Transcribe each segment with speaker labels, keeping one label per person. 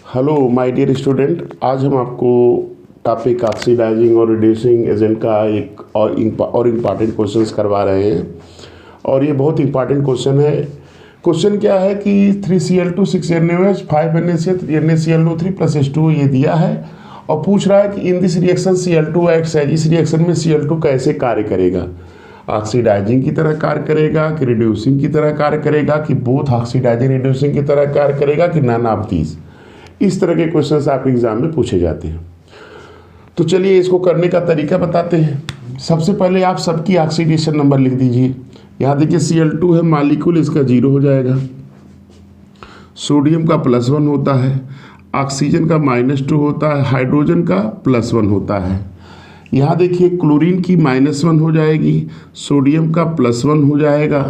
Speaker 1: Hello my dear student, आज हम आपको टॉपिक ऑक्सीडाइजिंग और रिड्यूसिंग एजेंट का एक और इम्पॉर्टेंट क्वेश्चंस करवा रहे हैं। और ये बहुत इंपॉर्टेंट क्वेश्चन है। क्वेश्चन क्या है कि 3Cl2 6NaOH 5NaCl NaClO3 + H2O ये दिया है और पूछ रहा है कि in this reaction Cl2 acts as, इस रिएक्शन में Cl2 कैसे कार्य करेगा। ऑक्सीडाइजिंग की तरह कार्य करेगा कि रिड्यूसिंग की तरह कार्य करेगा कि बोथ ऑक्सीडाइजिंग रिड्यूसिंग की तरह कार्य करेगा कि नन ऑफ दीज। इस तरह के क्वेश्चंस आप एग्जाम में पूछे जाते हैं। तो चलिए इसको करने का तरीका बताते हैं। सबसे पहले आप सबकी ऑक्सीडेशन नंबर लिख दीजिए। यहाँ देखिए Cl2 है मॉलिक्यूल, इसका 0 हो जाएगा। सोडियम का +1 होता है, ऑक्सीजन का -2 होता है, हाइड्रोजन का +1 होता है। यहाँ देखिए क्लोरीन की -1 हो जाएगी, सोडियम का +1 हो जाएगा।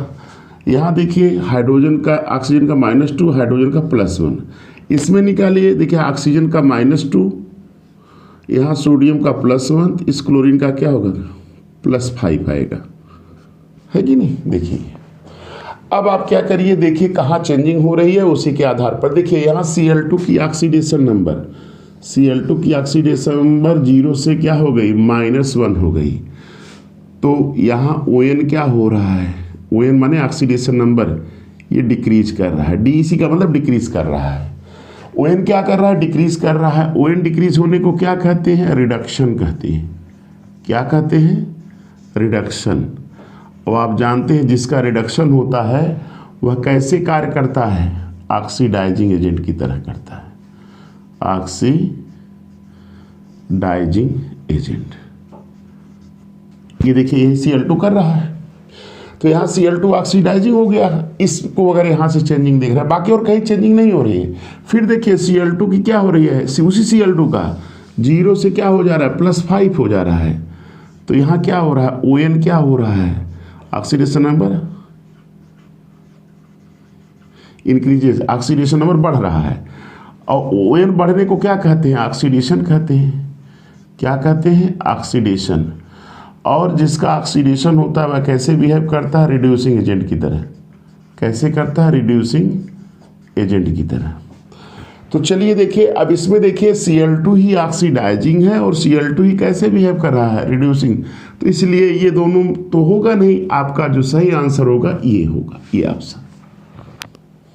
Speaker 1: यहाँ देखिए हाइड्रोजन का, ऑक्सीजन का -2, हाइड्रोजन का +1। इसमें निकालिए, देखिए ऑक्सीजन का -2, यहाँ सोडियम का +1, इस क्लोरीन का क्या होगा +5 आएगा, है कि नहीं। देखिए अब आप क्या करिए, देखिए कहाँ चेंजिंग हो रही है उसी के आधार पर। देखिए यहाँ Cl2 की ऑक्सीडेशन नंबर, Cl2 की ऑक्सीडेशन नंबर 0 से क्या हो गई -1 हो गई। तो यहाँ ON क्या हो रहा है, ON माने ऑक्सीडेशन नंबर, ये डिक्रीज कर रहा है। DEC का मतलब डिक्रीज कर रहा है। ON क्या कर रहा है, डिक्रीज कर रहा है। ON डिक्रीज होने को क्या कहते हैं, रिडक्शन कहते हैं। क्या कहते हैं, रिडक्शन। और आप जानते हैं जिसका रिडक्शन होता है वह कैसे कार्य करता है, ऑक्सीडाइजिंग एजेंट की तरह करता है, ऑक्सीडाइजिंग एजेंट। ये देखिए यही Cl2 कर रहा है। तो यहाँ Cl2 ऑक्सीडाइजिंग हो गया, इसको अगर यहाँ से चेंजिंग देख रहा है, बाकी और कहीं चेंजिंग नहीं हो रही है। फिर देखिए Cl2 की क्या हो रही है, उसी Cl2 का 0 से क्या हो जा रहा है +5 हो जा रहा है। तो यहाँ क्या हो रहा है, ON क्या हो रहा है, oxidation number increases, oxidation number बढ़ रहा है। और ON बढ़ने को क्या कहते हैं, ऑक्सीडेशन कहते हैं। क्या कहते हैं, ऑक्सीडेशन। और जिसका ऑक्सीडेशन होता है वह कैसे बिहेव करता है, रिड्यूसिंग एजेंट की तरह। कैसे करता है, रिड्यूसिंग एजेंट की तरह। तो चलिए देखिए, अब इसमें देखिए Cl2 ही ऑक्सीडाइजिंग है और Cl2 ही कैसे बिहेव कर रहा है, रिड्यूसिंग। तो इसलिए ये दोनों तो होगा नहीं, आपका जो सही आंसर होगा ये होगा, ये ऑप्शन।